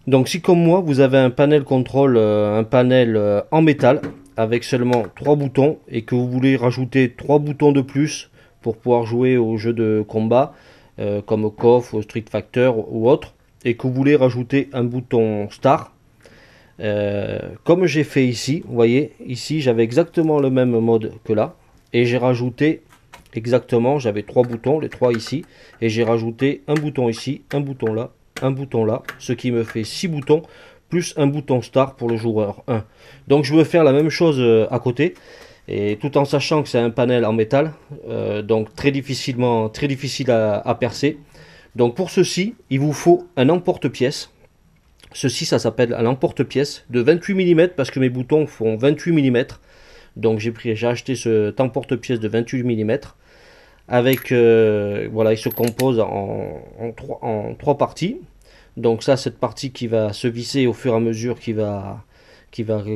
Donc si comme moi vous avez un panel contrôle, un panel en métal avec seulement 3 boutons et que vous voulez rajouter 3 boutons de plus pour pouvoir jouer aux jeux de combat comme KOF, Street Fighter ou autre, et que vous voulez rajouter un bouton Star, comme j'ai fait ici, vous voyez, ici j'avais exactement le même mode que là, et j'ai rajouté exactement, j'avais 3 boutons, les 3 ici, et j'ai rajouté un bouton ici, un bouton là, ce qui me fait 6 boutons, plus un bouton Start pour le joueur 1. Donc je veux faire la même chose à côté, et tout en sachant que c'est un panel en métal, donc très difficile à percer. Donc pour ceci, il vous faut un emporte-pièce. Ceci, ça s'appelle un emporte-pièce de 28 mm parce que mes boutons font 28 mm. Donc j'ai acheté ce emporte-pièce de 28 mm avec voilà, il se compose en trois parties. Donc ça, cette partie qui va se visser au fur et à mesure qui va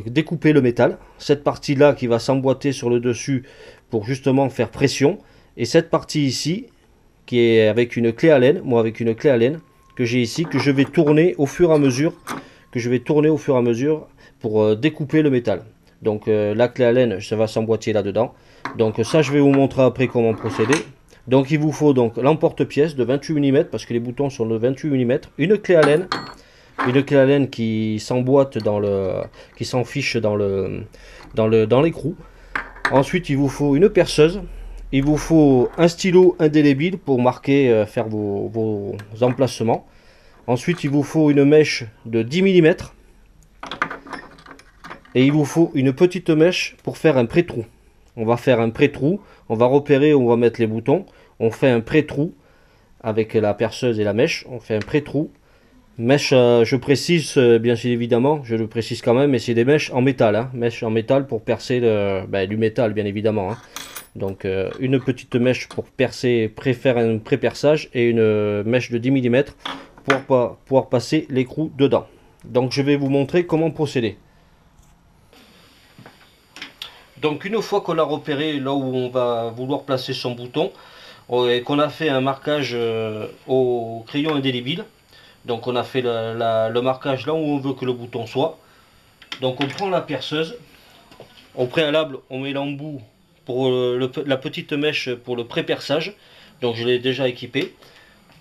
découper le métal. Cette partie-là qui va s'emboîter sur le dessus pour justement faire pression. Et cette partie ici qui est avec une clé Allen, moi avec une clé Allen que j'ai ici, que je vais tourner au fur et à mesure, pour découper le métal. Donc la clé Allen, ça va s'emboîter là-dedans. Donc ça, je vais vous montrer après comment procéder. Donc il vous faut donc l'emporte-pièce de 28 mm parce que les boutons sont de 28 mm, une clé Allen qui s'emboîte qui s'enfiche dans l'écrou. Ensuite, il vous faut une perceuse. Il vous faut un stylo indélébile pour marquer, faire vos emplacements. Ensuite, il vous faut une mèche de 10 mm. Et il vous faut une petite mèche pour faire un pré-trou. On va faire un pré-trou. On va repérer où on va mettre les boutons. On fait un pré-trou avec la perceuse et la mèche. On fait un pré-trou. Mèche, je précise, bien évidemment, je le précise quand même, mais c'est des mèches en métal. Hein, mèches en métal pour percer du métal, bien évidemment. Hein. Donc une petite mèche pour percer, faire un pré-perçage et une mèche de 10 mm pour pouvoir passer l'écrou dedans. Donc je vais vous montrer comment procéder. Donc une fois qu'on a repéré là où on va vouloir placer son bouton et qu'on a fait un marquage au crayon indélébile, donc on a fait le marquage là où on veut que le bouton soit. Donc on prend la perceuse, au préalable on met l'embout pour la petite mèche pour le pré-perçage, donc je l'ai déjà équipé.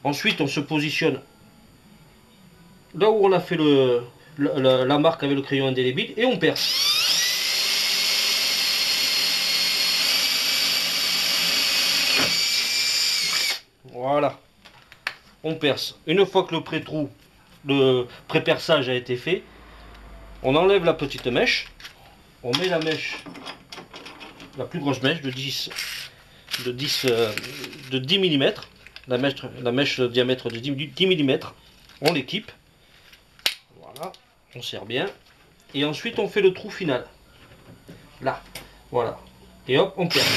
Ensuite on se positionne là où on a fait la marque avec le crayon indélébile et on perce. Voilà, on perce. Une fois que le pré-perçage a été fait, on enlève la petite mèche, on met la mèche, la plus grosse mèche de 10 mm, la mèche de diamètre de 10 mm, on l'équipe, voilà, on serre bien, et ensuite on fait le trou final, là, voilà, et hop, on perce.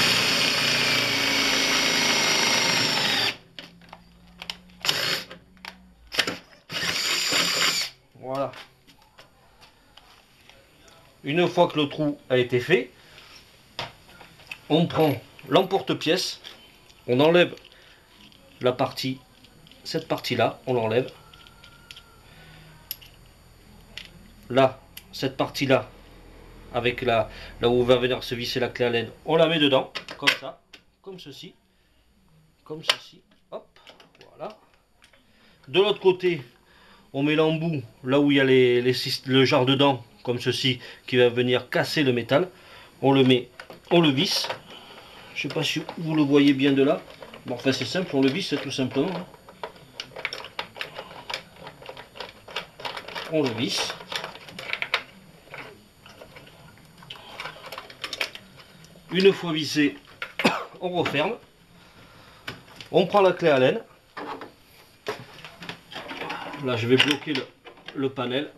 Voilà. Une fois que le trou a été fait, on prend l'emporte-pièce, on enlève la partie, cette partie-là, on l'enlève. Là, cette partie-là, avec là où va venir se visser la clé Allen, on la met dedans, comme ça, comme ceci, hop, voilà. De l'autre côté, on met l'embout là où il y a le jarre dedans, comme ceci, qui va venir casser le métal. On le met, on le visse. Je ne sais pas si vous le voyez bien de là. Bon, enfin c'est simple, on le visse tout simplement. On le visse. Une fois vissé, on referme. On prend la clé Allen. Là, je vais bloquer le panel.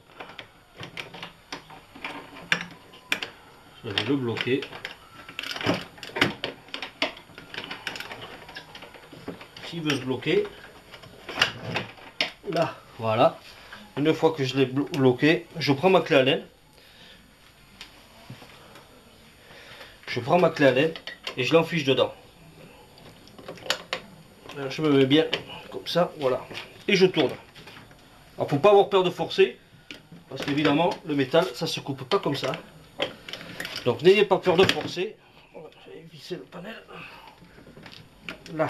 Je vais le bloquer. S'il veut se bloquer, là, voilà. Une fois que je l'ai bloqué, je prends ma clé Allen. Et je l'enfiche dedans. Je me mets bien comme ça, voilà. Et je tourne. Alors faut pas avoir peur de forcer, Parce qu'évidemment, le métal, ça se coupe pas comme ça. Donc n'ayez pas peur de forcer. Je vais visser le panel. Là.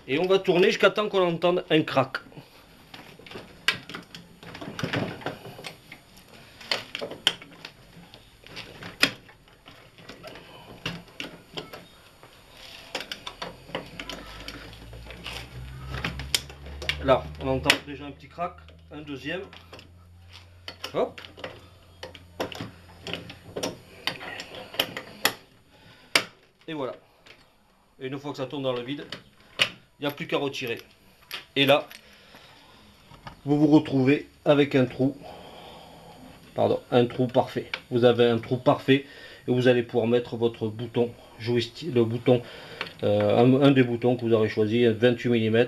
Et on va tourner jusqu'à temps qu'on entende un crack. Là, on entend déjà un petit crack, un deuxième. Hop. Et voilà. Et une fois que ça tourne dans le vide, il n'y a plus qu'à retirer. Et là, vous vous retrouvez avec un trou. Pardon, un trou parfait. Vous avez un trou parfait et vous allez pouvoir mettre votre bouton joystick, le bouton, un des boutons que vous aurez choisi, 28 mm.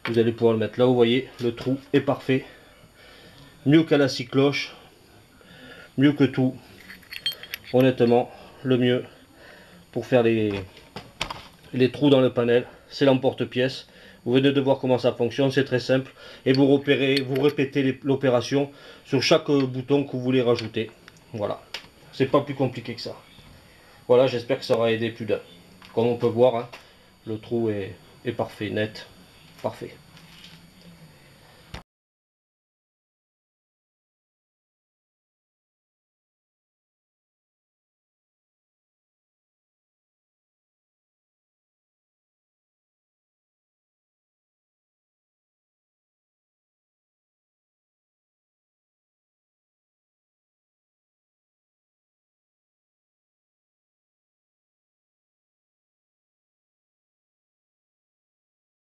Vous allez pouvoir le mettre là, vous voyez, le trou est parfait. Mieux qu'à la scie cloche, mieux que tout. Honnêtement, le mieux pour faire les trous dans le panel, c'est l'emporte-pièce. Vous venez de voir comment ça fonctionne, c'est très simple. Et vous répétez l'opération sur chaque bouton que vous voulez rajouter. Voilà, c'est pas plus compliqué que ça. Voilà, j'espère que ça aura aidé plus d'un. Comme on peut voir, hein, le trou est parfait, net, parfait.